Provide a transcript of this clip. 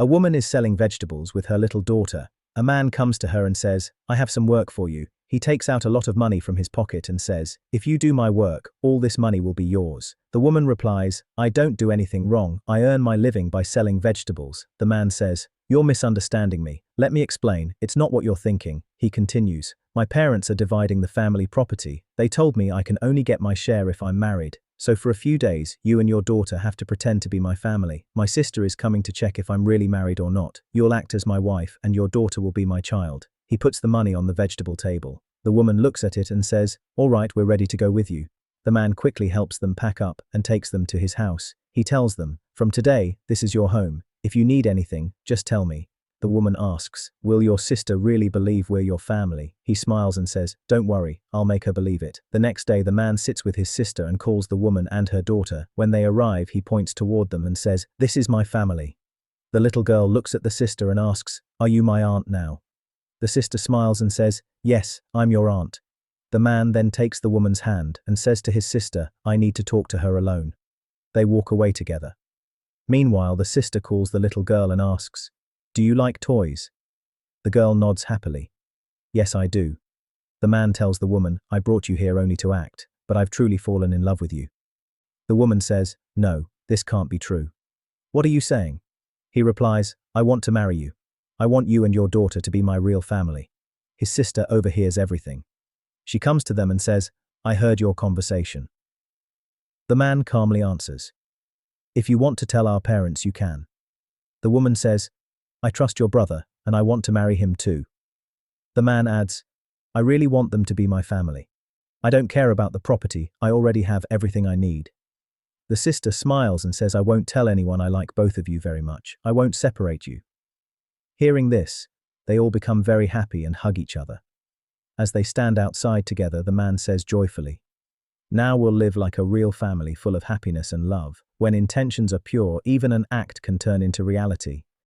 A woman is selling vegetables with her little daughter. A man comes to her and says, "I have some work for you." He takes out a lot of money from his pocket and says, "If you do my work, all this money will be yours." The woman replies, "I don't do anything wrong. I earn my living by selling vegetables." The man says, "You're misunderstanding me. Let me explain. It's not what you're thinking." He continues, "My parents are dividing the family property. They told me I can only get my share if I'm married. So for a few days, you and your daughter have to pretend to be my family. My sister is coming to check if I'm really married or not. You'll act as my wife and your daughter will be my child." He puts the money on the vegetable table. The woman looks at it and says, "All right, we're ready to go with you." The man quickly helps them pack up and takes them to his house. He tells them, "From today, this is your home. If you need anything, just tell me." The woman asks, "Will your sister really believe we're your family?" He smiles and says, "Don't worry, I'll make her believe it." The next day the man sits with his sister and calls the woman and her daughter. When they arrive, he points toward them and says, "This is my family." The little girl looks at the sister and asks, "Are you my aunt now?" The sister smiles and says, "Yes, I'm your aunt." The man then takes the woman's hand and says to his sister, "I need to talk to her alone." They walk away together. Meanwhile, the sister calls the little girl and asks, "Do you like toys?" The girl nods happily. "Yes, I do." The man tells the woman, "I brought you here only to act, but I've truly fallen in love with you." The woman says, "No, this can't be true." "What are you saying?" He replies, "I want to marry you. I want you and your daughter to be my real family." His sister overhears everything. She comes to them and says, "I heard your conversation." The man calmly answers, "If you want to tell our parents, you can." The woman says, "I trust your brother, and I want to marry him too." The man adds, "I really want them to be my family. I don't care about the property, I already have everything I need." The sister smiles and says, "I won't tell anyone. I like both of you very much. I won't separate you." Hearing this, they all become very happy and hug each other. As they stand outside together, the man says joyfully, "Now we'll live like a real family full of happiness and love." When intentions are pure, even an act can turn into reality.